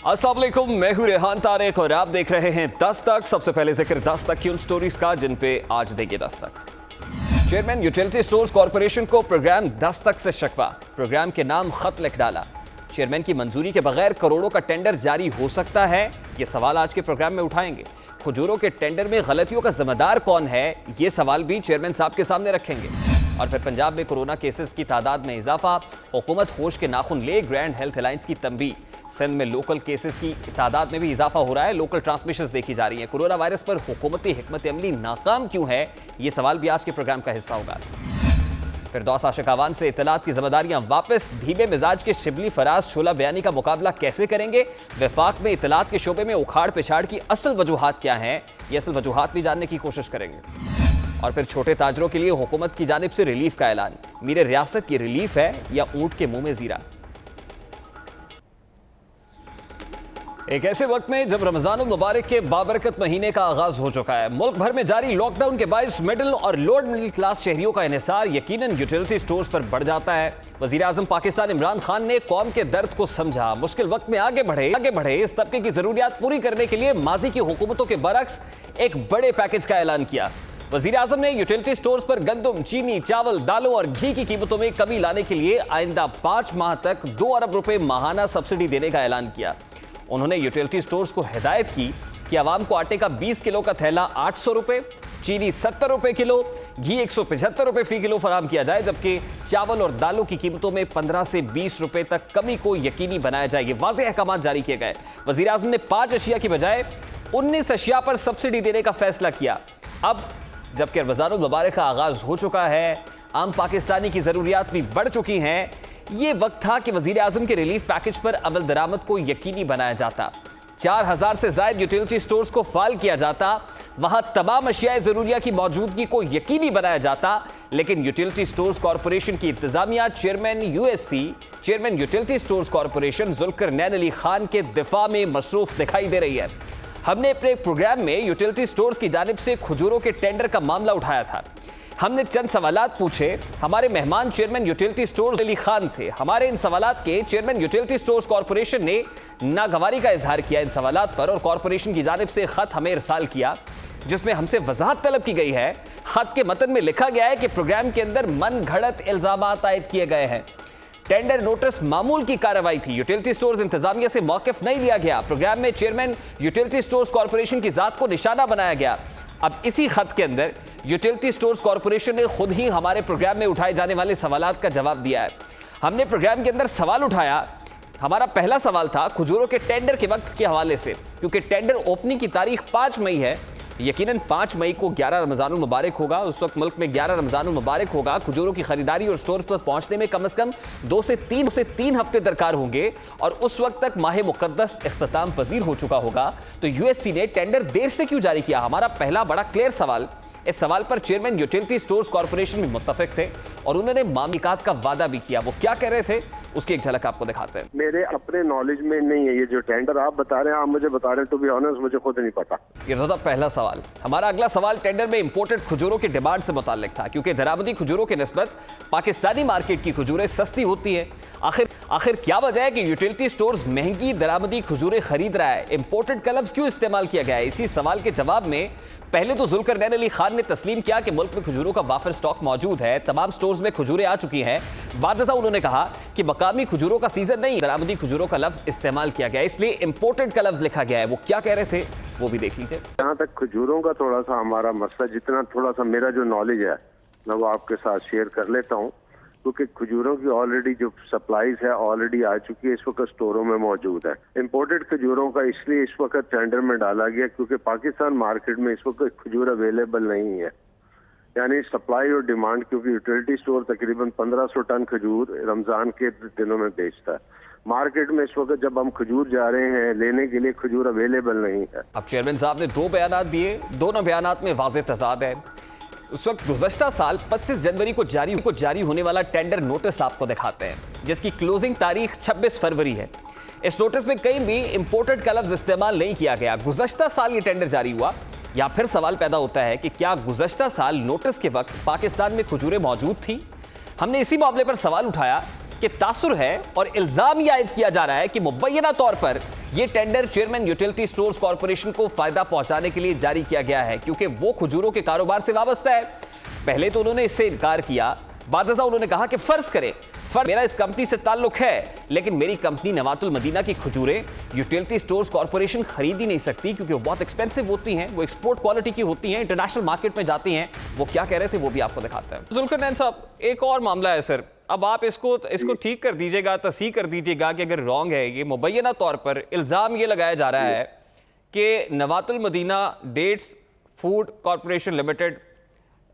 अस्सलाम वालेकुम, मैं हूं रेहान तारिक और आप देख रहे हैं 10 तक। सबसे पहले जिक्र 10 तक की उन स्टोरीज का जिन पे आज देंगे 10 तक। चेयरमैन यूटिलिटी स्टोर्स कॉर्पोरेशन को प्रोग्राम 10 तक से शिकवा, प्रोग्राम के नाम खत लिख डाला। चेयरमैन की मंजूरी के बगैर करोड़ों का टेंडर जारी हो सकता है, ये सवाल आज के प्रोग्राम में उठाएंगे। खजूरों के टेंडर में गलतियों का जिम्मेदार कौन है, ये सवाल भी चेयरमैन साहब के सामने रखेंगे। और फिर पंजाब में कोरोना केसेस की तादाद में इजाफा, हुकूमत होश के नाखुन ले, ग्रैंड हेल्थ अलायंस की तंबीह। सिंध में लोकल केसेस की तादाद में भी इजाफा हो रहा है, लोकल ट्रांसमिशंस देखी जा रही हैं। कोरोना वायरस पर हुकूमती हिकमत अमली नाकाम क्यों है, ये सवाल भी आज के प्रोग्राम का हिस्सा होगा। फिरदौस आशिक आवान से इतलात की जिम्मेदारियां वापस, धीमे मिजाज के शिबली फराज शोला बयानी का मुकाबला कैसे करेंगे। वफाक में इतलात के शोबे में उखाड़ पिछाड़ की असल वजूहात क्या हैं, ये असल वजूहात भी जानने की कोशिश करेंगे। और फिर छोटे ताजरों के लिए हुकूमत की जानिब से रिलीफ का ऐलान। मेरे रियासत की रिलीफ है या ऊंट के मुंह में जीरा। एक ऐसे वक्त में जब रमजान मुबारक के बाबरकत महीने का आगाज हो चुका है, मुल्क भर में जारी लॉकडाउन के बायस मिडिल और लोअर मिडिल क्लास शहरियों का इन्हिसार यकीनन यूटिलिटी स्टोर्स पर बढ़ जाता है। वजीर आजम पाकिस्तान इमरान खान ने कौम के दर्द को समझा, मुश्किल वक्त में आगे बढ़े इस तबके की जरूरियात पूरी करने के लिए माजी की हुकूमतों के बरक्स एक बड़े पैकेज का ऐलान किया। वजीर आजम ने यूटिलिटी स्टोर्स पर गंदम, चीनी, चावल, दालों और घी की कीमतों में कमी लाने के लिए आइंदा 5 माह तक 2 अरब रुपए माहाना सब्सिडी देने का ऐलान किया। उन्होंने यूटिलिटी स्टोर्स को हिदायत की कि आवाम को आटे का 20 किलो का थैला 800 रुपए, चीनी 70 रुपए किलो, घी 175 रुपए फी किलो फराहम किया जाए, जबकि चावल और दालों की कीमतों में 15 से 20 रुपए तक कमी को यकीनी बनाया जाए। ये वाज़ेह अहकाम जारी किए गए। वजीर आजम ने 5 अशिया की बजाय 19 अशिया पर सब्सिडी देने का फैसला किया। अब जबकि रमजान मुबारक का आगाज हो चुका है, आम पाकिस्तानी की जरूरियात भी बढ़ चुकी हैं, ये वक्त था कि वजीर आजम के रिलीफ पैकेज पर अमल दरामद को यकीनी बनाया जाता। 4000 से ज्यादा यूटिलिटी स्टोर्स को फाल किया जाता, वहां तमाम अशियाए जरूरिया की मौजूदगी को यकीनी बनाया जाता। लेकिन यूटिलिटी स्टोर्स कॉर्पोरेशन की इंतजामिया, chairman USC, chairman utility stores corporation Zulfiqar Ali Khan के दिफा में मसरूफ दिखाई दे रही है। हमने अपने प्रोग्राम में यूटिलिटी स्टोर्स की जानिब से खजूरों के टेंडर का मामला उठाया था। हमने चंद सवालात पूछे। हमारे मेहमान chairman utility stores Ali Khan थे। हमारे इन सवालात के चेयरमैन यूटिलिटी स्टोर्स कॉर्पोरेशन ने नागवारी का इजहार किया इन सवालात पर, और कॉर्पोरेशन की जानिब से खत हमें इरसाल किया जिसमें हमसे वजाहत तलब की गई है। खत के मतन में लिखा गया है कि प्रोग्राम के अंदर मन घड़त इल्जामात आयद किए गए हैं। टेंडर नोटिस मामूल की कार्रवाई थी, यूटिलिटी स्टोर्स इंतजामिया से मौकिफ नहीं लिया गया। प्रोग्राम में चेयरमैन यूटिलिटी स्टोर्स कॉर्पोरेशन की जात को निशाना बनाया गया। अब इसी खत के अंदर यूटिलिटी स्टोर्स कॉर्पोरेशन ने खुद ही हमारे प्रोग्राम में उठाए जाने वाले सवालात का जवाब दिया है। हमने प्रोग्राम के अंदर सवाल उठाया। हमारा पहला सवाल था खजूरों के टेंडर के वक्त के हवाले से, क्योंकि टेंडर ओपनिंग की तारीख 5 मई है। यकीनन 5 मई को 11 रमजान मुबारक होगा। उस वक्त मुल्क में 11 रमजान मुबारक होगा। खजूरों की खरीदारी और स्टोर पर पहुंचने में कम से कम 2 से 3 हफ्ते दरकार होंगे, और उस वक्त तक माह मुकद्दस इख्तिताम पजीर हो चुका होगा। तो यूएससी ने टेंडर देर से क्यों जारी किया? हमारा पहला बड़ा क्लियर सवाल। इस सवाल पर चेयरमैन यूटिलिटी स्टोर्स कॉर्पोरेशन में मुत्तफिक थे और उन्होंने मामलात का वादा भी किया। वो क्या कह रहे थे, उसकी एक झलक आपको दिखाते हैं। मेरे अपने नॉलेज में नहीं है ये जो टेंडर आप बता रहे हैं, आप मुझे बता रहे हैं, टू बी ऑनेस्ट मुझे खुद नहीं पता। ये तो था पहला सवाल। हमारा अगला सवाल टेंडर में इंपोर्टेड खजूरों की डिमांड से मुताल्लिक था, क्योंकि दरामदी खजूरों की निस्बत पाकिस्तानी मार्केट की खजूरें सस्ती होती है। आखिर क्या वजह है कि यूटिलिटी स्टोर्स महंगी दरामदी खजूरें खरीद रहा है? इंपोर्टेड का लफ्ज क्यों इस्तेमाल किया गया है? इसी सवाल के जवाब में पहले तो जुल्फिकार अली खान ने तस्लीम किया कि मुल्क में खजूरों का वाफिर स्टॉक मौजूद है, तमाम स्टोर्स में खजूरें आ चुकी हैं। बाद उन्होंने कहा कि मकामी खजूरों का सीजन नहीं, दरामदी खजूरों का लफ्ज इस्तेमाल किया गया, इसलिए इंपोर्टेड का लफ्ज लिखा गया है। वो क्या कह रहे थे वो भी देख लीजिए। जहाँ तक खजूरों का थोड़ा सा हमारा मसला, जितना थोड़ा सा मेरा जो नॉलेज है मैं वो आपके साथ शेयर कर लेता हूँ, क्योंकि खजूरों की ऑलरेडी जो सप्लाईज है ऑलरेडी आ चुकी है, इस वक्त स्टोरों में मौजूद है। इंपोर्टेड खजूरों का इसलिए इस वक्त टेंडर में डाला गया क्योंकि पाकिस्तान मार्केट में इस वक्त खजूर अवेलेबल नहीं है, यानी सप्लाई और डिमांड, क्योंकि यूटिलिटी स्टोर तकरीबन 1500 टन खजूर रमजान के दिनों में बेचता है। मार्केट में इस वक्त जब हम खजूर जा रहे हैं लेने के लिए, खजूर अवेलेबल नहीं है। अब चेयरमैन साहब ने 2 बयानात दिए, दोनों बयानात में वाज़ेह तज़ाद है। उस वक्त गुज़श्ता साल 25 जनवरी को जारी होने वाला टेंडर नोटिस आपको दिखाते हैं, जिसकी क्लोजिंग तारीख 26 फरवरी है। इस नोटिस में कहीं भी इंपोर्टेड का लफ्ज इस्तेमाल नहीं किया गया। गुज़श्ता साल ये टेंडर जारी हुआ, या फिर सवाल पैदा होता है कि क्या गुज़श्ता साल नोटिस के वक्त पाकिस्तान में खजूरें मौजूद थी? हमने इसी मामले पर सवाल उठाया कि तासुर है और इल्जाम यह आयद किया जा रहा है कि मुबैना तौर पर ये tender chairman utility stores corporation को फायदा पहुंचाने के लिए जारी किया गया है, क्योंकि वो खजूरों के कारोबार से वाबस्ता है। पहले तो उन्होंने इससे इनकार किया, बाद उन्होंने कहा कि फर्ज करें मेरा इस कंपनी से ताल्लुक है, लेकिन मेरी कंपनी नवातुल मदीना की खजूरें यूटिलिटी स्टोर्स कॉर्पोरेशन खरीद ही नहीं सकती, क्योंकि वो बहुत एक्सपेंसिव होती हैं, वो एक्सपोर्ट क्वालिटी की होती हैं, इंटरनेशनल मार्केट में जाती हैं। वो क्या कह रहे थे वो भी आपको दिखाते हैं। जुल्कर नैन साहब, एक और मामला है सर, अब आप इसको ठीक कर दीजिएगा, तस्हीह कर दीजिएगा कि अगर रॉन्ग है ये। मुबैना तौर पर इल्ज़ाम ये लगाया जा रहा है कि Nawatul Madina dates food corporation limited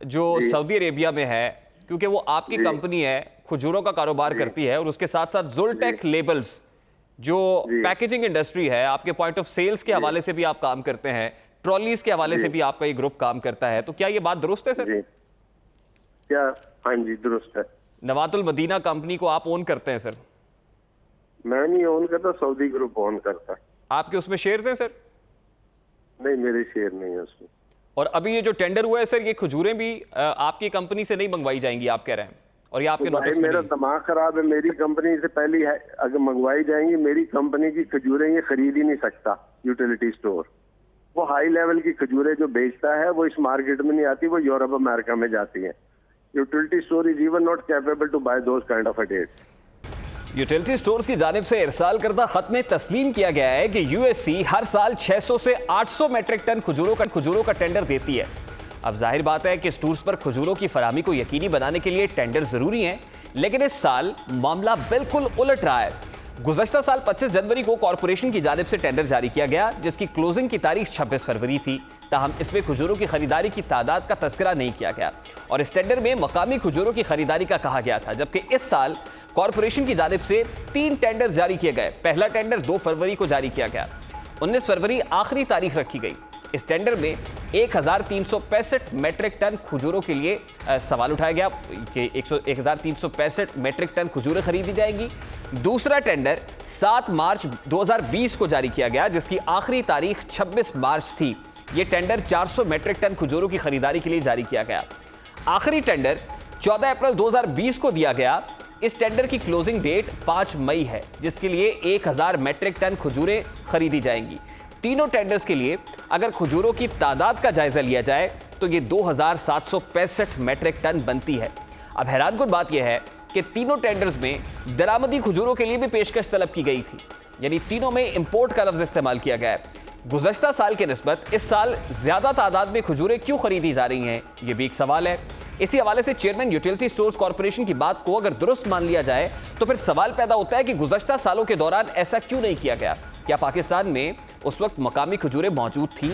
जो सऊदी अरेबिया में है, क्योंकि वो आपकी कंपनी है, खजूरों का कारोबार करती है, और उसके साथ साथ जुलटेक लेबल्स जो पैकेजिंग इंडस्ट्री है, आपके पॉइंट ऑफ सेल्स के हवाले से भी आप काम करते हैं, ट्रॉलीज के हवाले से भी आपका ये ग्रुप काम करता है। तो क्या ये बात दुरुस्त है सर? क्या? हाँ जी, दुरुस्त है। नवातुल मदीना कंपनी को आप ओन करते हैं सर? मैं नहीं ओन करता, सऊदी ग्रुप ओन करता। आपके उसमें शेयर्स हैं सर? नहीं, मेरे शेयर नहीं है उसमें। और अभी ये जो टेंडर हुआ है सर, ये खजूरें भी आपकी कंपनी से नहीं मंगवाई जाएंगी आप कह रहे हैं, और ये आपके नोटिस में मेरा दिमाग खराब है। मेरी कंपनी से पहले है, अगर मंगवाई जाएंगी, मेरी कंपनी की खजूरें ये खरीद ही नहीं सकता यूटिलिटी स्टोर। वो हाई लेवल की खजूरें जो बेचता है वो इस मार्केट में नहीं आती, वो यूरोप अमेरिका में जाती है। Utility store is even not capable to buy those kind of a dates. Utility stores की जानिब से इरसाल करदा खत में तस्लीम किया गया है कि यूएससी हर साल 600 से 800 मेट्रिक टन खजूरों का टेंडर देती है। अब जाहिर बात है कि स्टोर्स पर खजूरों की फराहमी को यकीनी बनाने के लिए टेंडर जरूरी हैं, लेकिन इस साल मामला बिल्कुल उलट रहा है। गुज़श्ता साल 25 जनवरी को कॉर्पोरेशन की जानिब से टेंडर जारी किया गया, जिसकी क्लोजिंग की तारीख 26 फरवरी थी। ताहम इसमें खजूरों की खरीदारी की तादाद का तस्करा नहीं किया गया, और इस टेंडर में मकामी खजूरों की खरीदारी का कहा गया था। जबकि इस साल कॉर्पोरेशन की जानिब से 3 टेंडर जारी किए गए। पहला टेंडर 2 फरवरी को जारी किया गया, 19 फरवरी आखिरी तारीख रखी गई। इस टेंडर में 1365 मेट्रिक टन खजूरों के लिए सवाल उठाया गया कि 1365 मेट्रिक टन खजूरें खरीदी जाएंगी। दूसरा टेंडर 7 मार्च 2020 को जारी किया गया, जिसकी आखिरी तारीख 26 मार्च थी। यह टेंडर 400 मेट्रिक टन खजूरों की खरीदारी के लिए जारी किया गया। आखिरी टेंडर 14 अप्रैल 2020 को दिया गया। इस टेंडर की क्लोजिंग डेट 5 मई है, जिसके लिए 1000 मेट्रिक टन खजूरें खरीदी जाएंगी। तीनों टेंडर्स के लिए अगर खजूरों की तादाद का जायजा लिया जाए तो ये 2765 मेट्रिक टन बनती है। अब हैरानकुन बात यह है कि तीनों टेंडर्स में दरामदी खजूरों के लिए भी पेशकश तलब की गई थी, यानी तीनों में इंपोर्ट का लफ्ज इस्तेमाल किया गया है। गुज़श्ता साल के निस्बत इस साल ज्यादा तादाद में खजूरें क्यों खरीदी जा रही हैं, यह भी एक सवाल है। इसी हवाले से चेयरमैन यूटिलिटी स्टोर्स कॉर्पोरेशन की बात को अगर दुरुस्त मान लिया जाए तो फिर सवाल पैदा होता है कि गुज़श्ता सालों के दौरान ऐसा क्यों नहीं किया गया। क्या पाकिस्तान में उस वक्त मकामी खजूरें मौजूद थी?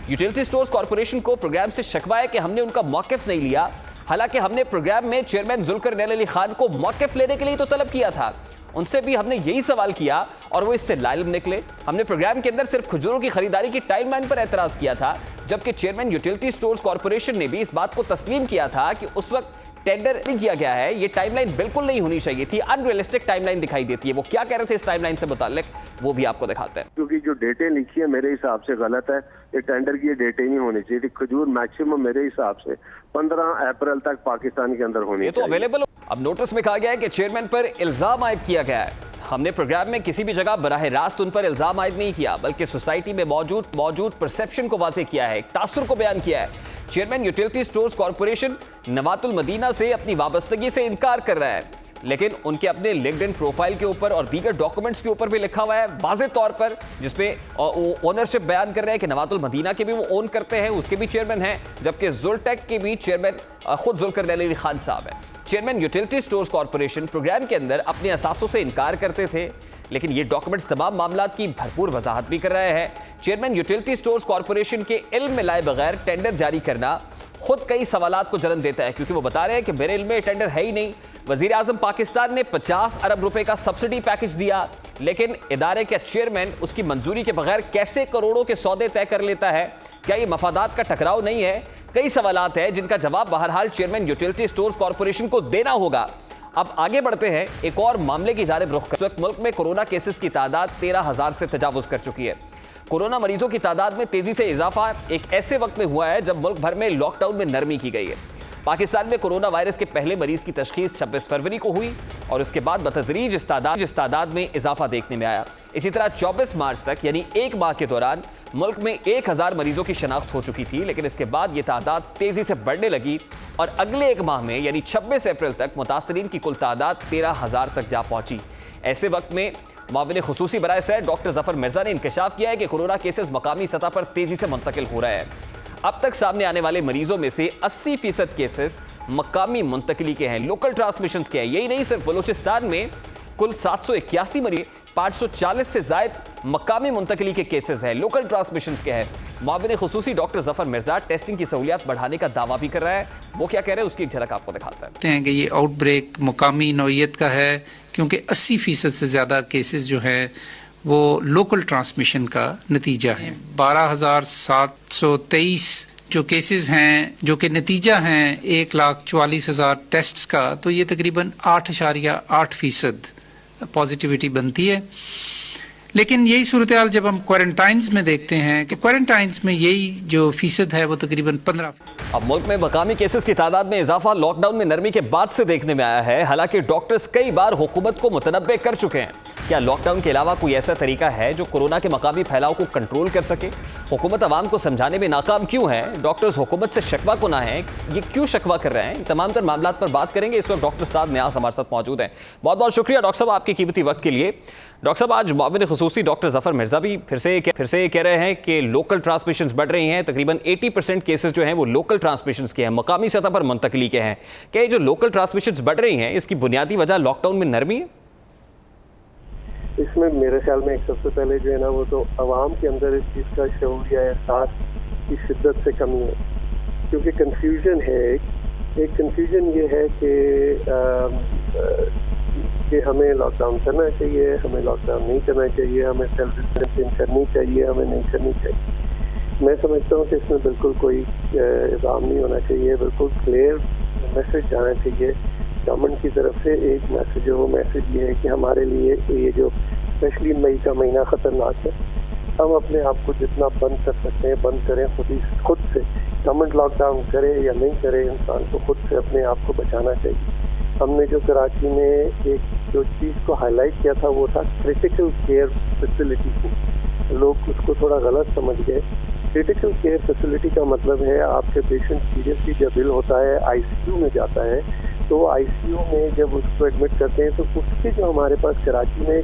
यूटिलिटी स्टोर्स कॉर्पोरेशन को प्रोग्राम से शिकवा है कि हमने उनका मौक़िफ़ नहीं लिया, हालांकि हमने प्रोग्राम में चेयरमैन जुल्कर नैन अली खान को मौक़िफ़ लेने के लिए तो तलब किया था। उनसे भी हमने यही सवाल किया और वो इससे लाइल निकले। हमने प्रोग्राम के अंदर सिर्फ खजूरों की खरीदारी की टाइमलाइन पर एतराज़ किया था, जबकि चेयरमैन यूटिलिटी स्टोर्स कॉर्पोरेशन ने भी इस बात को तस्लीम किया था कि उस वक्त टेंडर नहीं किया गया है, ये टाइमलाइन बिल्कुल नहीं होनी चाहिए थी, अनरियलिस्टिक टाइमलाइन दिखाई देती है। वो क्या कह रहे थे इस टाइमलाइन से मुताल्लिक, वो भी आपको दिखाते हैं। क्योंकि जो डेटें लिखी है मेरे हिसाब से गलत है। ये टेंडर की डेटें नहीं होनी चाहिए थी। खजूर मैक्सिमम मेरे हिसाब से 15 अप्रैल तक पाकिस्तान के अंदर होनी चाहिए। ये तो अवेलेबल हो। अब नोटिस में कहा गया है कि चेयरमैन पर इल्जाम आयद किया गया है। हमने प्रोग्राम में किसी भी जगह बराह रास्त उन पर इल्जाम आयद नहीं किया, बल्कि सोसाइटी में मौजूद परसेप्शन को वाज़ेह किया है, तासुर को बयान किया है। Chairman utility stores corporation Nawatul Madina से अपनी वाबस्तगी से इनकार कर रहा है, लेकिन उनके अपने लिंक्डइन प्रोफाइल के ऊपर और दीगर डॉक्यूमेंट्स के ऊपर भी लिखा हुआ है वाज़ेह तौर पर, जिसमें ओनरशिप बयान कर रहे हैं कि नवातुल मदीना के भी वो ओन करते हैं, उसके भी चेयरमैन हैं, जबकि जुलटेक के भी चेयरमैन खुद जुल्कर नैन अली खान साहब हैं। Chairman utility stores corporation program के अंदर अपने असासों से इनकार करते थे, लेकिन ये डॉक्यूमेंट्स तमाम मामलात की भरपूर वजाहत भी कर रहे हैं। चेयरमैन यूटिलिटी स्टोर्स कॉर्पोरेशन के इल्म में लाए बगैर टेंडर जारी करना खुद कई सवालात को जन्म देता है, क्योंकि वो बता रहे हैं कि मेरे इल्म में टेंडर है ही नहीं। वजीर आजम पाकिस्तान ने 50 अरब रुपए का सब्सिडी पैकेज दिया, लेकिन इदारे का चेयरमैन उसकी मंजूरी के बगैर कैसे करोड़ों के सौदे तय कर लेता है? क्या ये मफादात का टकराव नहीं है? कई सवालात हैं जिनका जवाब बहरहाल चेयरमैन यूटिलिटी स्टोर्स कॉर्पोरेशन को देना होगा। अब आगे बढ़ते हैं, एक और मामले की जानिब रुख। इस वक्त मुल्क में कोरोना केसेस की तादाद 13,000 से तजावुज कर चुकी है। कोरोना मरीजों की तादाद में तेजी से इजाफा एक ऐसे वक्त में हुआ है जब मुल्क भर में लॉकडाउन में नरमी की गई है। पाकिस्तान में कोरोना वायरस के पहले मरीज की तशखीस 26 फरवरी को हुई और उसके बाद बतदरीज इस तादाद में इजाफा देखने में आया। इसी तरह 24 मार्च तक यानी एक माह के दौरान मुल्क में 1000 मरीजों की शनाख्त हो चुकी थी, लेकिन इसके बाद ये तादाद तेजी से बढ़ने लगी और अगले एक माह में यानी 26 अप्रैल तक मुतासरीन की कुल तादाद 13,000 तक जा पहुंची। ऐसे वक्त में मुआविन खुसूसी बराए सैर डॉक्टर जफर मिर्जा ने इंकशाफ किया है कि कोरोना केसेस मकामी सतह पर तेजी से मुंतकिल हो रहे हैं। अब तक सामने आने वाले मरीजों में से 80% केसेस मकामी मुंतकली के हैं, लोकल ट्रांसमिशन के हैं। यही नहीं, सिर्फ बलूचिस्तान में कुल 781 मरीज, 540 से जायद मकामी मुंतकली के केसेस हैं, लोकल ट्रांसमिशन के हैं। मुआविन खुसूसी डॉक्टर जफर मिर्जा टेस्टिंग की सहूलियात बढ़ाने का दावा भी कर रहा है। वो क्या कह रहे हैं उसकी एक झलक आपको दिखाता हैं कि ये आउटब्रेक मुकामी नौइयत का है, क्योंकि 80% से ज़्यादा केसेस जो है वो लोकल ट्रांसमिशन का नतीजा है। 12,723 जो केसेस हैं जो कि नतीजा हैं 1,44,000 टेस्ट्स का, तो ये तकरीबन 8.8% पॉजिटिविटी बनती है। लेकिन यही सूरत हाल जब हम क्वारंटाइन्स में देखते हैं कि क्वारंटाइन्स में यही जो फीसद है वो तकरीबन 15। अब मुल्क में मकामी केसेस की तादाद में इजाफा लॉकडाउन में नरमी के बाद से देखने में आया है। हालांकि डॉक्टर्स कई बार हुकूमत को मुतनब्बे कर चुके हैं, क्या लॉकडाउन के अलावा कोई ऐसा तरीका है जो कोरोना के मकामी फैलाव को कंट्रोल कर सके? हुकूमत अवाम को समझाने में नाकाम क्यों है? डॉक्टर्स हुकूमत से शिकवा को ना है, ये क्यों शिकवा कर रहे हैं? तमाम तर मामला पर बात करेंगे। इस वक्त डॉक्टर साद न्यास हमारे साथ मौजूद हैं। बहुत बहुत शुक्रिया डॉक्टर साहब आपके कीमती वक्त के लिए। डॉक्टर साहब, आज मुआविन खुसूसी डॉक्टर जफर मिर्जा भी फिर से कह रहे हैं कि लोकल ट्रांसमिशन बढ़ रही हैं। तकरीबन 80% केसेस जो हैं वो लोकल ट्रांसमिशन के हैं, मकामी सतह पर मुंतकली के हैं। क्या ये जो लोकल ट्रांसमिशन बढ़ रही हैं इसकी बुनियादी वजह लॉकडाउन में नरमी है? इसमें मेरे ख्याल में एक सबसे पहले जो है ना वो तो अवाम के अंदर इस चीज़ का शऊर या एहसास की शिद्दत से कमी है, क्योंकि कंफ्यूजन है। एक कंफ्यूजन ये है कि हमें लॉकडाउन करना चाहिए, हमें लॉकडाउन नहीं करना चाहिए, हमें सेल्फ डिस्टेंसिंग करनी चाहिए, हमें नहीं करनी चाहिए। मैं समझता हूँ कि इसमें बिल्कुल कोई इल्ज़ाम नहीं होना चाहिए, बिल्कुल क्लियर मैसेज जाना चाहिए गवर्नमेंट की तरफ से। एक मैसेज है, वो मैसेज ये है कि हमारे लिए ये जो स्पेशली मई का महीना ख़तरनाक है, हम अपने आप को जितना बंद कर सकते हैं बंद करें खुद से। गवर्नमेंट लॉकडाउन करे या नहीं करे, इंसान को खुद से अपने आप को बचाना चाहिए। हमने जो कराची में एक जो चीज़ को हाईलाइट किया था वो था क्रिटिकल केयर फैसिलिटी को। लोग उसको थोड़ा गलत समझ गए। क्रिटिकल केयर फैसिलिटी का मतलब है आपके पेशेंट सीरियसली जब इल होता है, आईसीयू में जाता है, तो आईसीयू में जब उसको एडमिट करते हैं तो उसके जो हमारे पास कराची में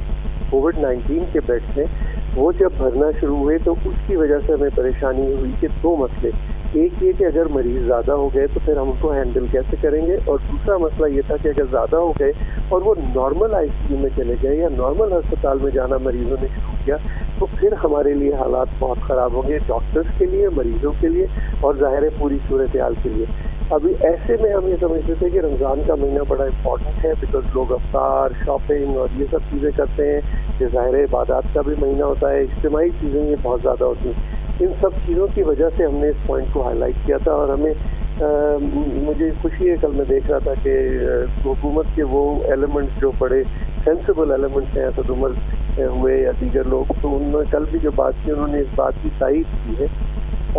कोविड-19 के बेड्स हैं वो जब भरना शुरू हुए तो उसकी वजह से हमें परेशानी हुई कि दो मसले। एक ये कि अगर मरीज़ ज़्यादा हो गए तो फिर हम उनको हैंडल कैसे करेंगे, और दूसरा मसला ये था कि अगर ज़्यादा हो गए और वो नॉर्मल आईसीयू में चले गए या नॉर्मल अस्पताल में जाना मरीज़ों ने शुरू किया तो फिर हमारे लिए हालात बहुत ख़राब होंगे, डॉक्टर्स के लिए, मरीज़ों के लिए और ज़ाहिर है पूरी सूरत हाल के लिए। अभी ऐसे में हम ये समझते थे कि रमज़ान का महीना बड़ा इम्पॉर्टेंट है, बिकॉज लोग अफ्तार, शॉपिंग और ये सब चीज़ें करते हैं। ये ज़ाहिर है इबादत का भी महीना होता है, इज्तिमाई चीज़ें ये बहुत ज़्यादा होती हैं। इन सब चीज़ों की वजह से हमने इस पॉइंट को हाईलाइट किया था और हमें मुझे खुशी है, कल मैं देख रहा था कि हुकूमत के वो एलिमेंट्स जो बड़े सेंसिबल एलिमेंट्स हैं, असद उमर हुए या दीगर लोग, तो उन्होंने कल भी जो बात की उन्होंने इस बात की तारीफ की है।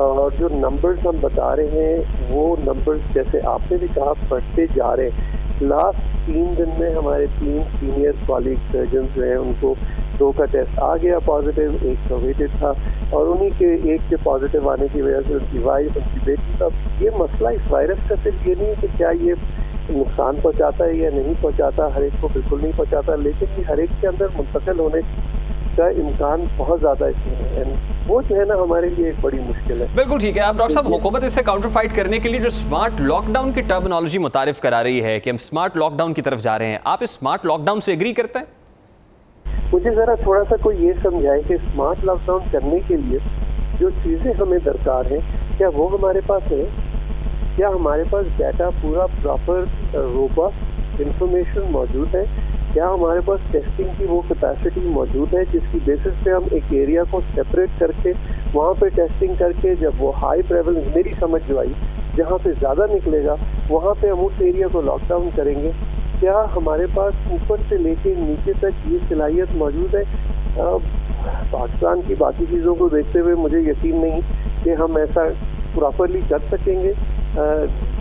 और जो नंबर्स हम बता रहे हैं वो नंबर्स जैसे आपने भी कहा बढ़ते जा रहे हैं। लास्ट 3 दिन में हमारे 3 सीनियर कॉलीग सर्जन जो हैं उनको 2 का टेस्ट आ गया पॉजिटिव, 1 का वेटेड था और उन्हीं के 1 के पॉजिटिव आने की वजह से उनकी वाइफ, उनकी बेटी का ये मसला इस वायरस का सिर्फ ये नहीं है कि क्या ये नुकसान पहुंचाता है या नहीं पहुंचाता, हर एक को बिल्कुल नहीं पहुंचाता, लेकिन ये हर एक के अंदर मुंतकिल होने का इम्कान बहुत ज़्यादा इसमें है। वो जो है ना हमारे लिए एक बड़ी मुश्किल है। बिल्कुल ठीक है। आप डॉक्टर साहब हुकूमत इससे काउंटर फाइट करने के लिए जो स्मार्ट लॉकडाउन की टर्मिनोलॉजी मुतारिफ करा रही है कि हम स्मार्ट लॉकडाउन की तरफ जा रहे हैं, आप इस स्मार्ट लॉकडाउन से एग्री करते हैं? मुझे ज़रा थोड़ा सा कोई ये समझाए कि स्मार्ट लॉकडाउन करने के लिए जो चीज़ें हमें दरकार हैं क्या वो हमारे पास है? क्या हमारे पास डाटा पूरा प्रॉपर रोबस्ट इंफॉर्मेशन मौजूद है? क्या हमारे पास टेस्टिंग की वो कैपेसिटी मौजूद है जिसकी बेसिस पे हम एक एरिया को सेपरेट करके वहाँ पे टेस्टिंग करके जब वो हाई प्रेवलेंस, मेरी समझ जो आई, जहाँ पे ज़्यादा निकलेगा वहाँ पे हम उस एरिया को लॉकडाउन करेंगे? क्या हमारे पास ऊपर से लेके नीचे तक ये सलाहियत मौजूद है? पाकिस्तान की बाकी चीज़ों को देखते हुए मुझे यकीन नहीं कि हम ऐसा प्रॉपरली कर सकेंगे।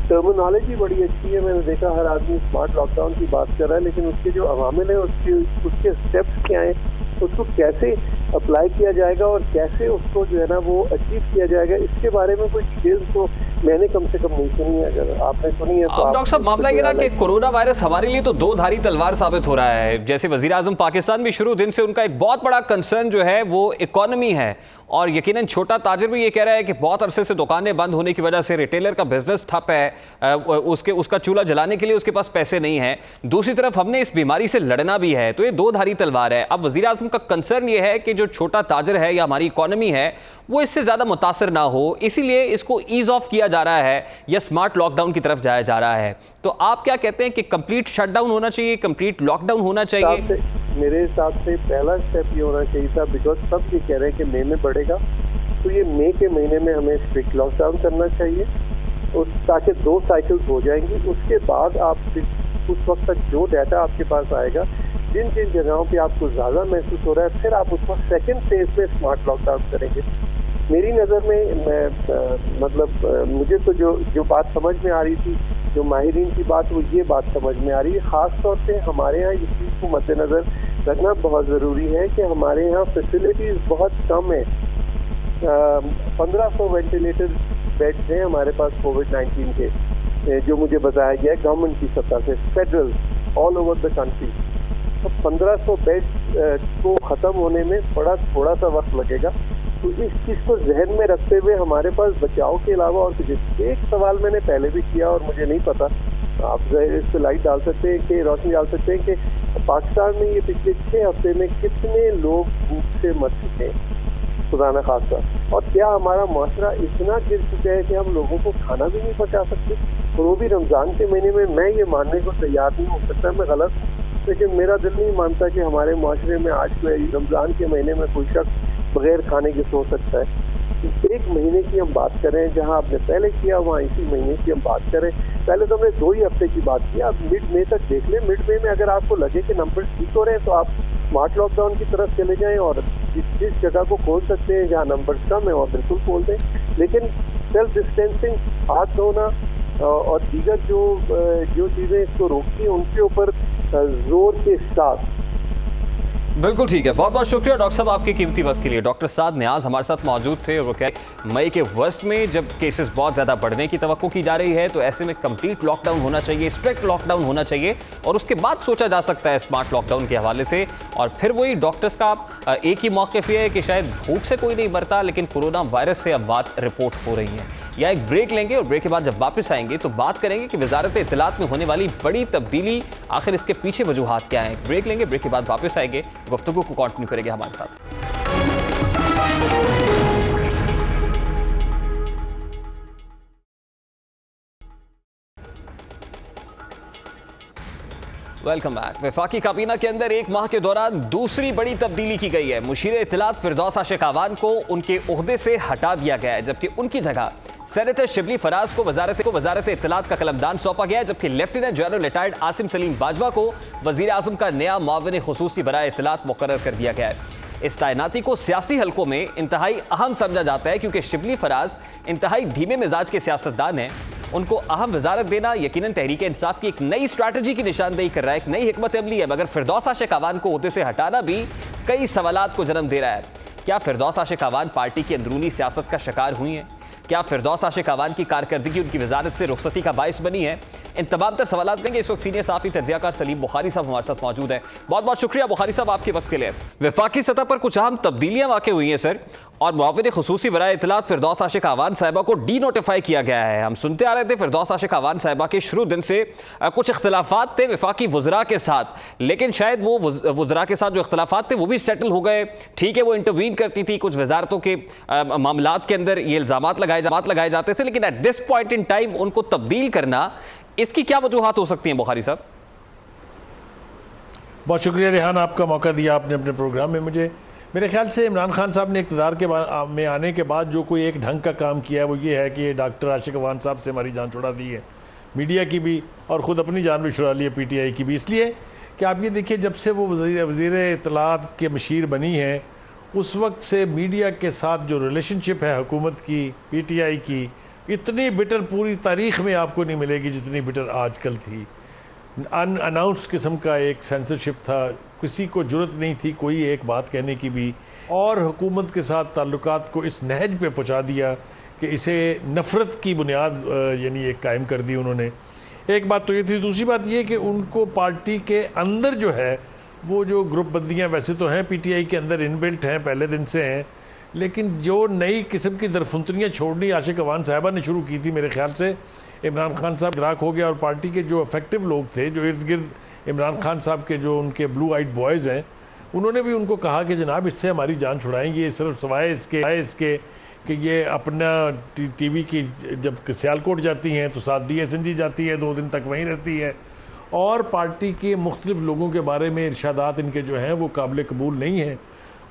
टर्मिनोलॉजी बड़ी अच्छी है। मैंने देखा हर आदमी स्मार्ट लॉकडाउन की बात कर रहा है, लेकिन उसके जो अवामिल है, उसके स्टेप्स क्या हैं, उसको कैसे अप्लाई किया जाएगा और कैसे उसको जो है ना वो अचीव किया जाएगा, इसके बारे में कोई डिटेल्स तो मैंने कम से कम नहीं सुनी है। अगर आपने सुनी है तो डॉक्टर साहब, मामला ये ना कि कोरोना वायरस हमारे लिए तो दो धारी तलवार साबित हो रहा है। जैसे वजीर आजम पाकिस्तान भी शुरू दिन से उनका एक बहुत बड़ा कंसर्न जो है वो इकोनॉमी है, और यकीनन छोटा ताजिर भी ये कह रहा है कि बहुत अरसे से दुकानें बंद होने की वजह से रिटेलर का बिजनेस ठप है, उसका चूल्हा जलाने के लिए उसके पास पैसे नहीं है। दूसरी तरफ हमने इस बीमारी से लड़ना भी है, तो ये दो धारी तलवार है। अब वजीर आजम का कंसर्न ये है कि जो छोटा ताजिर है या हमारी इकोनॉमी है वो इससे ज्यादा मुतासर ना हो, इसीलिए इसको ईज ऑफ किया जा रहा है या स्मार्ट लॉकडाउन की तरफ जाया जा रहा है। तो आप क्या कहते हैं कि कंप्लीट शटडाउन होना चाहिए, कंप्लीट लॉकडाउन होना चाहिए? मेरे हिसाब से पहला स्टेप ये होना चाहिए था, बिकॉज सब ये कह रहे हैं कि मई में बढ़ेगा, तो ये मई के महीने में हमें स्ट्रिक्ट लॉकडाउन करना चाहिए ताकि 2 साइकिल्स हो जाएंगी। उसके बाद आप उस वक्त तक जो डाटा आपके पास आएगा, जिन जिन जगहों पे आपको ज़्यादा महसूस हो रहा है, फिर आप उसको सेकेंड फेज में स्मार्ट लॉकडाउन करेंगे। मेरी नज़र में मुझे तो जो बात समझ में आ रही थी, जो माहिरीन की बात, वो ये बात समझ में आ रही है। ख़ास तौर पे हमारे यहाँ इस चीज़ को मद्देनज़र रखना बहुत ज़रूरी है कि हमारे यहाँ फैसिलिटीज़ बहुत कम है। 1500 वेंटिलेटर बेड्स हैं हमारे पास कोविड-19 के, जो मुझे बताया गया है गवर्नमेंट की सतह से, federal all over the country. तो 1500 बेड्स को ख़त्म होने में थोड़ा सा वक्त लगेगा। तो इस चीज़ को जहन में रखते हुए हमारे पास बचाव के अलावा और कुछ, एक सवाल मैंने पहले भी किया और मुझे नहीं पता, आप इस पर लाइट डाल सकते हैं कि रोशनी डाल सकते हैं कि पाकिस्तान में ये पिछले 6 हफ्ते में कितने लोग भूख से मर चुके हैं, खुदा न खासा, और क्या हमारा माशरा इतना गिर चुका है कि हम लोगों को खाना भी नहीं पचा सकते। और वो भी रमज़ान के महीने में। मैं ये मानने को तैयार नहीं हो सकता मैं गलत, लेकिन मेरा दिल नहीं मानता कि हमारे माशरे में आज कोई रमज़ान के महीने में कोई शख्स बगैर खाने के सो सकता है। एक महीने की हम बात करें, जहां आपने पहले किया वहाँ इसी महीने की हम बात करें। पहले तो हमने 2 ही हफ्ते की बात की, आप मिड मई तक देख लें। मिड मई में अगर आपको लगे कि नंबर ठीक हो रहे हैं तो आप स्मार्ट लॉकडाउन की तरफ चले जाएं और जिस जगह को खोल सकते हैं जहाँ नंबर कम है और बिल्कुल खोल दें। लेकिन सेल्फ डिस्टेंसिंग, हाथ धोना और दीगर जो चीज़ें इसको रोकती हैं उनके ऊपर जोर के साथ। बिल्कुल ठीक है, बहुत बहुत शुक्रिया डॉक्टर साहब आपके कीमती वक्त के लिए। डॉक्टर साद नियाज हमारे साथ मौजूद थे और वो क्या मई के वस्ट में जब केसेस बहुत ज़्यादा बढ़ने की तवक्को की जा रही है तो ऐसे में कंप्लीट लॉकडाउन होना चाहिए, स्ट्रिक्ट लॉकडाउन होना चाहिए और उसके बाद सोचा जा सकता है स्मार्ट लॉकडाउन के हवाले से। और फिर वही डॉक्टर्स का एक ही मौक़िफ़ ये है कि शायद भूख से कोई नहीं मरता, लेकिन कोरोना वायरस से अब बात रिपोर्ट हो रही है। या एक ब्रेक लेंगे और ब्रेक के बाद जब वापस आएंगे तो बात करेंगे कि वजारत इत्तलात में होने वाली बड़ी तब्दीली, आखिर इसके पीछे वजूहात क्या हैं। ब्रेक लेंगे, ब्रेक के बाद वापस आएंगे, गुफ्तगू को कंटिन्यू करेंगे हमारे साथ। Welcome back. वफाकी काबीना के अंदर एक माह के दौरान दूसरी बड़ी तब्दीली की गई है। मुशीर इत्तलात फिरदौस आशिक अवान को उनके ओहदे से हटा दिया गया है, जबकि उनकी जगह सेनेटर शिबली फराज को वजारत इत्तलात का कलमदान सौंपा गया है, जबकि lieutenant general retired Asim Salim Bajwa को वजीर आजम का नया मुआविन खुसूसी बराए इत्तलात मुकर्रर कर दिया गया है। इस तैनाती को सियासी हलकों में इंतहाई अहम समझा जाता है क्योंकि शिबली फराज इंतहाई धीमे मिजाज के सियासतदान हैं। उनको अहम वजारत देना यकीनन तहरीक इंसाफ की एक नई स्ट्रैटेजी की निशानदेही कर रहा है, एक नई हिकमत अमली है। मगर फिरदौस आशिक अवान को ओहदे से हटाना भी कई सवालात को जन्म दे रहा है। क्या फिरदौस आशिक अवान पार्टी की अंदरूनी सियासत का शिकार हुई हैं? क्या फिरदौस आशिक अवान की कारकर्दगी उनकी वजारत से रुखसती का बाइस बनी है? इन तमाम तर सवाल करेंगे। इस वक्त सीनियर साफी तज्जियाकार सलीम बुखारी साहब हमारे साथ मौजूद हैं। बहुत बहुत शुक्रिया बुखारी साहब आपके वक्त के लिए। वफाकी सतह पर कुछ अहम तब्दीलियां वाक़ हुई हैं सर, और मुआविन खुसूसी बराए इत्तलात फिरदौस आशिक अवान साहिबा को डी नोटिफाई किया गया है। हम सुनते आ रहे थे फिरदौस आशिक अवान साहिबा के शुरू दिन से कुछ इख्तलाफात थे वफाकी वज़रा के साथ, लेकिन शायद वो वज़रा के साथ जो इख्तलाफात थे वो भी सेटल हो गए। ठीक है, वो इंटरवीन करती थी कुछ वजारतों के मामलात के अंदर, ये इल्ज़ामात लगाए जाते थे, लेकिन at this point in time उनको तब्दील करना, इसकी क्या वजूहात हो सकती हैं बुखारी साहब? बहुत शुक्रिया रेहान, आपका मौका दिया आपने अपने प्रोग्राम में मुझे। मेरे ख्याल से इमरान खान साहब ने इक़्तिदार के में आने के बाद जो कोई एक ढंग का काम किया है वो ये है कि डॉक्टर आशिक अवान साहब से हमारी जान छुड़ा दी है, मीडिया की भी और ख़ुद अपनी जान भी छुड़ा ली है, PTI की भी। इसलिए कि आप ये देखिए, जब से वो वज़ीर इत्तलात के मशीर बनी है उस वक्त से मीडिया के साथ जो रिलेशनशिप है हुकूमत की, PTI की, इतनी बिटर पूरी तारीख में आपको नहीं मिलेगी जितनी बिटर आजकल थी। अनअनाउंस्ड किस्म का एक सेंसरशिप था, किसी को जरूरत नहीं थी कोई एक बात कहने की भी, और हुकूमत के साथ ताल्लुकात को इस नहज पे पहुंचा दिया कि इसे नफ़रत की बुनियाद यानी एक कायम कर दी उन्होंने। एक बात तो ये थी। दूसरी बात ये कि उनको पार्टी के अंदर जो है वो जो ग्रुप बंदियाँ वैसे तो हैं पीटीआई के अंदर इनबिल्ट हैं, पहले दिन से हैं, लेकिन जो नई किस्म की दरफुंतरियाँ छोड़नी आशिक अवान साहिबा ने शुरू की थी, मेरे ख्याल से इमरान खान साहब इदराक हो गया, और पार्टी के जो इफेक्टिव लोग थे जो इर्द गिर्द इमरान खान साहब के जो उनके ब्लू आइड बॉयज़ हैं, उन्होंने भी उनको कहा कि जनाब इससे हमारी जान छुड़ाएंगे, सिर्फ सवाए इसके कि ये अपना टीवी की जब सियालकोट जाती हैं तो साथ DSNG जाती है, 2 दिन तक वहीं रहती है, और पार्टी के मुख्तलिफ लोगों के बारे में इरशादात इनके जो हैं वो काबिल कबूल नहीं हैं।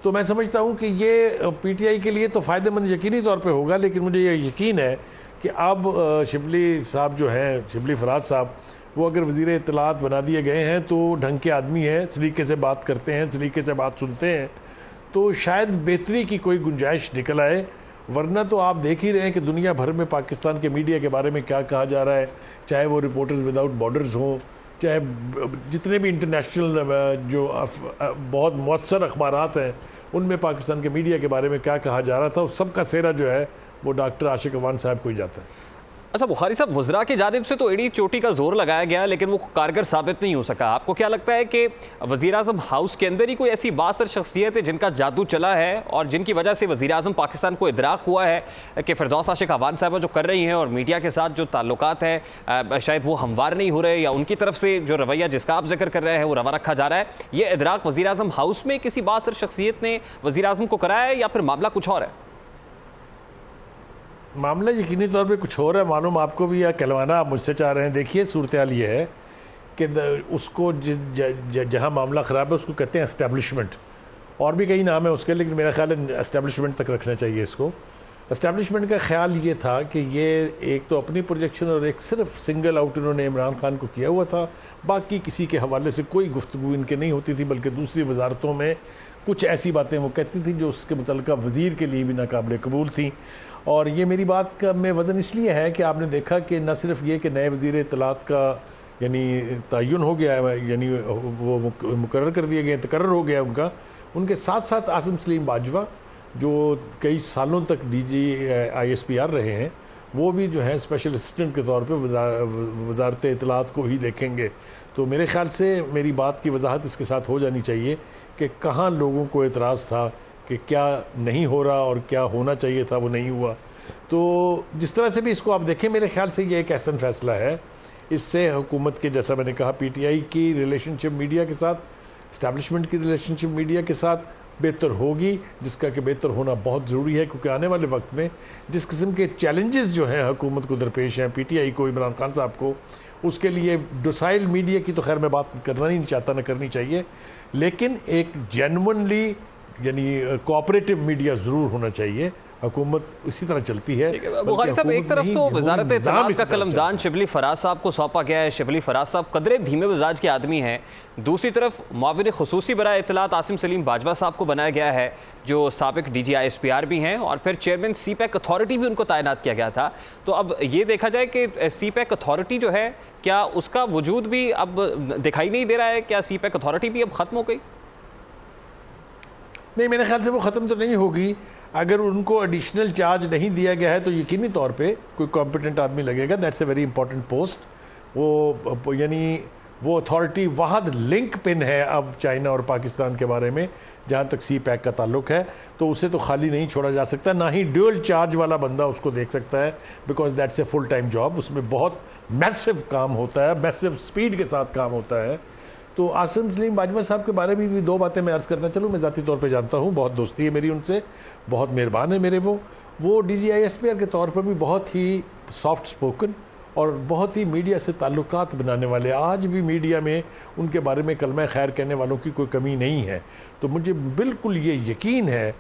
तो मैं समझता हूँ कि ये पीटीआई के लिए तो फ़ायदेमंद यकीनी तौर पे होगा, लेकिन मुझे ये यकीन है कि अब शिबली साहब जो हैं, शिबली फराज साहब, वो अगर वज़ीर इत्तलात बना दिए गए हैं तो ढंग के आदमी हैं, सलीके से बात करते हैं, सलीके से बात सुनते हैं, तो शायद बेहतरी की कोई गुंजाइश निकल आए। वरना तो आप देख ही रहे हैं कि दुनिया भर में पाकिस्तान के मीडिया के बारे में क्या कहा जा रहा है, चाहे वो रिपोर्टर्स विदाउट बॉर्डर्स हों, चाहे जितने भी इंटरनेशनल जो बहुत मौसर अखबारात हैं उनमें पाकिस्तान के मीडिया के बारे में क्या कहा जा रहा था, उस सब का सेहरा जो है वो डॉक्टर आशिक अवान साहब को ही जाता है। अच्छा बुखारी साहब, वज़रा की जानिब से तो एड़ी चोटी का जोर लगाया गया लेकिन वो कारगर साबित नहीं हो सका। आपको क्या लगता है कि वज़ीर-ए-आज़म हाउस के अंदर ही कोई ऐसी बासर शख्सियत है जिनका जादू चला है और जिनकी वजह से वज़ीर-ए-आज़म पाकिस्तान को इदराक हुआ है कि फिरदौस आशिक अवान साहबा जो कर रही हैं और मीडिया के साथ जो ताल्लुकात है शायद वो हमवार नहीं हो रहे, या उनकी तरफ से जो रवैया जिसका आप जिक्र कर रहे हैं वो रवा रखा जा रहा है? ये इदराक वज़ीर-ए-आज़म हाउस में किसी बासर शख्सियत ने वज़ीर-ए-आज़म को कराया है या फिर मामला कुछ और है? मामला यकीनी तौर पे कुछ और है, मालूम आपको भी, या कहलवाना आप मुझसे चाह रहे हैं। देखिए सूरत हाल ये है कि उसको जहाँ मामला ख़राब है उसको कहते हैं एस्टेब्लिशमेंट, और भी कई नाम है उसके, लेकिन मेरा ख्याल है एस्टेब्लिशमेंट तक रखना चाहिए इसको। एस्टेब्लिशमेंट का ख्याल ये था कि ये एक तो अपनी प्रोजेक्शन और एक सिर्फ सिंगल आउट उन्होंने इमरान खान को किया हुआ था, बाकी किसी के हवाले से कोई गुफ्तगू इनके नहीं होती थी, बल्कि दूसरी वजारतों में कुछ ऐसी बातें वो कहती थी जो उसके मुतल्लिका वज़ीर के लिए भी नाकाबिल कबूल थी। और ये मेरी बात का में वज़न इसलिए है कि आपने देखा कि न सिर्फ ये कि नए वज़ीर इत्तलात का यानी तयन हो गया है, यानी वो मुकर्रर कर दिए गए, तकर्रर हो गया उनका, उनके साथ साथ आसिम सलीम बाजवा जो कई सालों तक DG ISPR रहे हैं, वो भी जो है स्पेशल असिस्टेंट के तौर पर वजारत इत्तलात को ही देखेंगे। तो मेरे ख्याल से मेरी बात की वजाहत इसके साथ हो जानी चाहिए कि कहाँ लोगों को एतराज़ था कि क्या नहीं हो रहा और क्या होना चाहिए था वो नहीं हुआ। तो जिस तरह से भी इसको आप देखें, मेरे ख्याल से ये एक ऐसा फैसला है, इससे हुकूमत के, जैसा मैंने कहा, PTI की रिलेशनशिप मीडिया के साथ, इस्टेब्लिशमेंट की रिलेशनशिप मीडिया के साथ बेहतर होगी, जिसका कि बेहतर होना बहुत ज़रूरी है, क्योंकि आने वाले वक्त में जिस किस्म के चैलेंजेस जो हैं हुकूमत को दरपेश हैं, PTI को, इमरान खान साहब को, उसके लिए डोसाइल मीडिया की तो खैर मैं बात करना नहीं चाहता, न करनी चाहिए, लेकिन एक जेन्युइनली यानी कोऑपरेटिव मीडिया ज़रूर होना चाहिए। हुकूमत इसी तरह चलती है। बुखारी साहब, एक तरफ तो वजारत इत्तलात का कलमदान शिबली फराज साहब को सौंपा गया है, शिबली फराज साहब कदरे धीमे मिजाज के आदमी हैं, दूसरी तरफ मुआविन खुसूसी बराए इत्तलात आसिम सलीम बाजवा साहब को बनाया गया है जो साबिक DG ISPR भी हैं, और फिर चेयरमैन CPAC अथॉरिटी भी उनको तैनात किया गया था। तो अब ये देखा जाए कि CPAC अथॉरिटी जो है, क्या उसका वजूद भी अब दिखाई नहीं दे रहा है? क्या CPAC अथॉरिटी भी अब ख़त्म हो गई? नहीं, मेरे ख्याल से वो ख़त्म तो नहीं होगी। अगर उनको एडिशनल चार्ज नहीं दिया गया है तो यकीनी तौर पे कोई कॉम्पिटेंट आदमी लगेगा। That's a very important post. वो यानी वो अथॉरिटी वाहद लिंक पिन है अब चाइना और पाकिस्तान के बारे में, जहाँ तक CPAC का ताल्लुक है, तो उसे तो खाली नहीं छोड़ा जा सकता, ना ही ड्यूअल चार्ज वाला बंदा उसको देख सकता है, because that's a full time job. उसमें बहुत मैसिव काम होता है, मैसिव स्पीड के साथ काम होता है। तो आसिम सलीम बाजवा साहब के बारे में भी 2 बातें मैं अर्ज़ करना चलूँ। मैं ज़ाती तौर पे जानता हूँ, बहुत दोस्ती है मेरी उनसे, बहुत मेहरबान है मेरे वो DG ISPR के तौर पर भी बहुत ही सॉफ्ट स्पोकन और बहुत ही मीडिया से ताल्लुकात बनाने वाले। आज भी मीडिया में उनके बारे में कलमा खैर कहने वालों की कोई कमी नहीं है। तो मुझे बिल्कुल ये यकीन है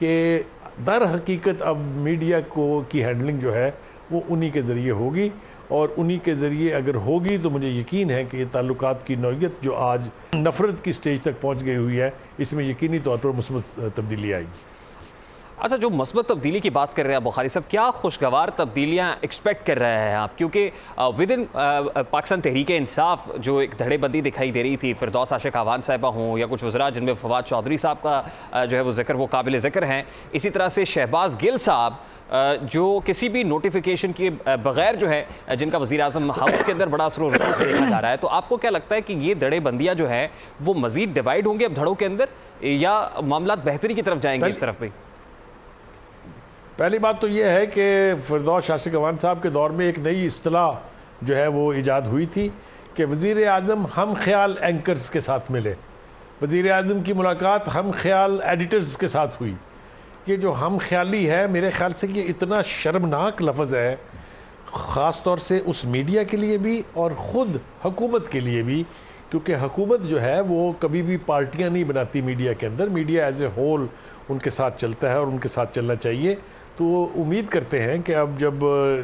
कि दर हकीकत अब मीडिया की हैंडलिंग जो है वो उन्हीं के ज़रिए होगी, और उन्हीं के ज़रिए अगर होगी तो मुझे यकीन है कि ताल्लुकात की नौयत जो आज नफ़रत की स्टेज तक पहुँच गई हुई है, इसमें यकीनी तौर पर मुस्बत तब्दीली आएगी। अच्छा, जो मस्बत तब्दीली की बात कर रहे हैं बुखारी साहब, क्या खुशगवार तब्दीलियाँ एक्सपेक्ट कर रहे हैं आप? क्योंकि विद इन पाकिस्तान तहरीक इंसाफ जो एक धड़ेबंदी दिखाई दे रही थी, फिरदौस आशिक अवान साहिबा हों या कुछ वज़रा जिनमें फवाद चौधरी साहब का जो है वो जिक्र, वो काबिल ज़िक्र हैं। इसी तरह से शहबाज गिल साहब जो किसी भी नोटिफिकेशन के बगैर जो है जिनका वज़ीर-ए-आज़म हाउस के अंदर बड़ा असर और रसूख देखा जा रहा है, तो आपको क्या लगता है कि ये धड़ेबंदियाँ जो है वो मज़ीद डिवाइड होंगे अब धड़ों के अंदर, या मामला बेहतरी की तरफ जाएंगे इस तरफ भी? पहली बात तो ये है कि फिरदौस आशिक अवान साहब के दौर में एक नई इस्तिलाह जो है वो ईजाद हुई थी कि वज़ीर आज़म हम ख्याल एंकर्स के साथ मिले। वज़ीर आज़म की मुलाकात हम ख्याल एडिटर्स के साथ हुई। ये जो हम ख्याली है, मेरे ख्याल से ये इतना शर्मनाक लफ्ज़ है, ख़ास तौर से उस मीडिया के लिए भी और ख़ुद हुकूमत के लिए भी, क्योंकि हुकूमत जो है वो कभी भी पार्टियाँ नहीं बनाती मीडिया के अंदर। मीडिया एज ए होल उनके साथ चलता है और उनके साथ चलना चाहिए। तो उम्मीद करते हैं कि अब जब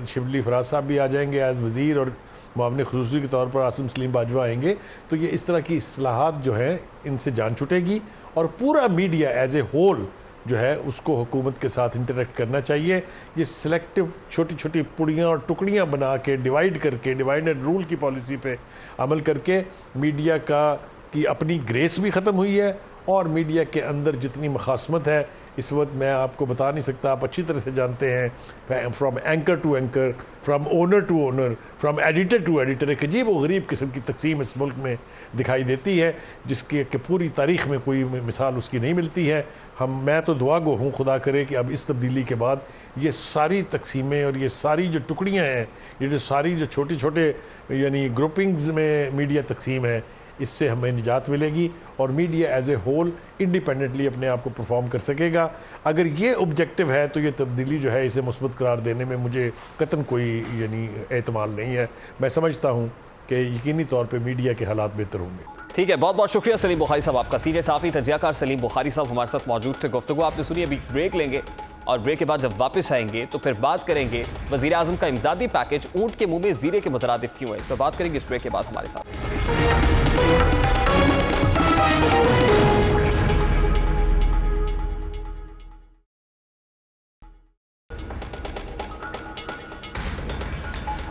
शिबली फराज साहब भी आ जाएंगे एज़ वज़ीर और मुआविन ख़ुसूसी के तौर पर आसिम सलीम बाजवा आएंगे, तो ये इस तरह की इस्लाहात जो हैं इनसे जान छुटेगी और पूरा मीडिया एज ए होल जो है उसको हुकूमत के साथ इंटरेक्ट करना चाहिए। ये सिलेक्टिव छोटी छोटी पुड़ियाँ और टुकड़ियाँ बना के डिवाइड करके, डिवाइड एंड रूल की पॉलिसी पे अमल करके मीडिया की अपनी ग्रेस भी ख़त्म हुई है और मीडिया के अंदर जितनी मुखासमत है इस वक्त मैं आपको बता नहीं सकता, आप अच्छी तरह से जानते हैं। From anchor to anchor, from owner to owner, from editor to editor, एक अजीब व गरीब किस्म की तकसीम इस मुल्क में दिखाई देती है जिसकी कि पूरी तारीख़ में कोई मिसाल उसकी नहीं मिलती है। मैं तो दुआ गो हूँ, खुदा करे कि अब इस तब्दीली के बाद ये सारी तकसीमें और ये सारी जो टुकड़ियाँ हैं, ये जो सारी जो छोटे छोटे यानी ग्रुपिंग्स में मीडिया तकसीम है, इससे हमें निजात मिलेगी और media as a whole independently अपने आप को परफॉर्म कर सकेगा। अगर ये ऑब्जेक्टिव है तो ये तब्दीली जो है इसे मुस्बत करार देने में मुझे कतन कोई यानी एतमाल नहीं है। मैं समझता हूँ कि यकीनी तौर पे मीडिया के हालात बेहतर होंगे। ठीक है, बहुत बहुत शुक्रिया सलीम बुखारी साहब आपका। सीनियर सहाफ़ी तजियाकार सलीम बुखारी साहब हमारे साथ मौजूद थे। गुफ्तगू आपने सुनी। अभी ब्रेक लेंगे और ब्रेक के बाद जब वापस आएंगे तो फिर बात करेंगे वज़ीर आज़म का इमदादी पैकेज ऊँट के मुंह में ज़ीरे के मुतरादिफ क्यों है, इस पर बात करेंगे इस ब्रेक के बाद हमारे साथ।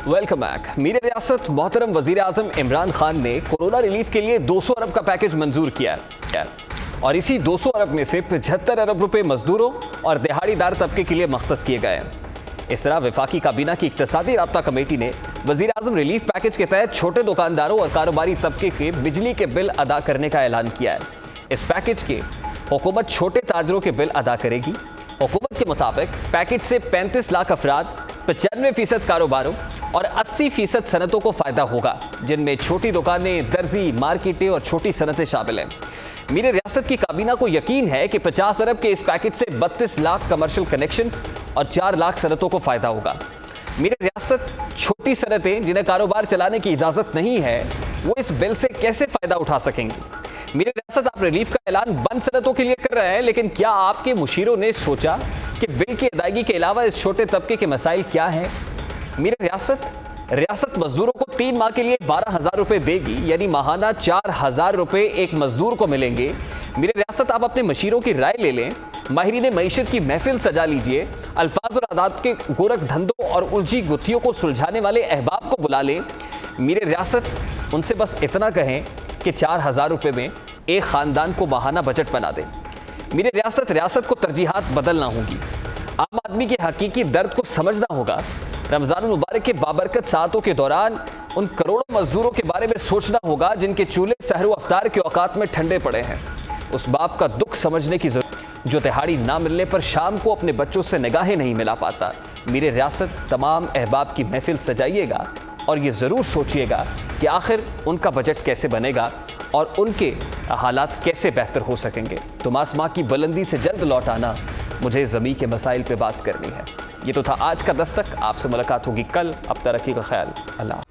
Welcome back. मीर रियासत मोहतरम वज़ीर आज़म इमरान खान ने कोरोना रिलीफ के लिए 200 अरब का पैकेज मंजूर किया है और इसी 200 अरब में से 75 अरब रुपए मजदूरों और दिहाड़ीदार तबके के लिए मख्तस किए गए हैं। इस तरह वफाकी काबीना की इक्तसादी राब्ता कमेटी ने वज़ीर आज़म रिलीफ पैकेज के तहत छोटे दुकानदारों और कारोबारी तबके के बिजली के बिल अदा करने का ऐलान किया है। इस पैकेज के हुकूमत छोटे ताजरों के बिल अदा करेगी। हुकूमत के मुताबिक पैकेज से 35 लाख अफराद, 95% कारोबारों और 80% सनतों को फ़ायदा होगा, जिनमें छोटी दुकानें, दर्जी, मार्केटें और छोटी सनतें शामिल हैं। मेरे रियासत की काबीना को यकीन है कि 50 अरब के इस पैकेज से 32 लाख कमर्शियल कनेक्शंस और 4 लाख सनतों को फ़ायदा होगा। मेरे रियासत छोटी सनतें जिन्हें कारोबार चलाने की इजाज़त नहीं है वो इस बिल से कैसे फ़ायदा उठा सकेंगी? मेरे रियासत आप रिलीफ का ऐलान बंद सनतों के लिए कर रहे हैं, लेकिन क्या आपके मुशीरों ने सोचा कि बिल की अदायगी के अलावा इस छोटे तबके के मसाइल क्या हैं? मेरे रियासत मजदूरों को 3 माह के लिए 12,000 रुपए देगी, यानी माहाना 4,000 रुपए एक मजदूर को मिलेंगे। मेरे रियासत आप अपने मशीरों की राय ले लें, माहिरीन मईशत की महफिल सजा लीजिए, अल्फाज और आदात के गोरख धंधों और उलझी गुत्थियों को सुलझाने वाले अहबाब को बुला लें। मेरे रियासत उनसे बस इतना कहें कि 4,000 रुपए में एक ख़ानदान को माहाना बजट बना दें। मेरे रियासत को तरजीहात बदलना होगी। आम आदमी के हकीकी दर्द को समझना होगा। रमज़ान मुबारक के बाबरकत सातों के दौरान उन करोड़ों मजदूरों के बारे में सोचना होगा जिनके चूल्हे सहर अफ्तार के औकात में ठंडे पड़े हैं। उस बाप का दुख समझने की जरूरत जो दिहाड़ी ना मिलने पर शाम को अपने बच्चों से निगाहें नहीं मिला पाता। मेरे रियासत तमाम अहबाब की महफिल सजाइएगा और ये ज़रूर सोचिएगा कि आखिर उनका बजट कैसे बनेगा और उनके हालात कैसे बेहतर हो सकेंगे। तुम आसमां की बुलंदी से जल्द लौट आना, मुझे ज़मीन के मसाइल पे बात करनी है। ये तो था आज का दस्तक। आपसे मुलाकात होगी कल। अपना रखिएगा ख्याल। अल्लाह।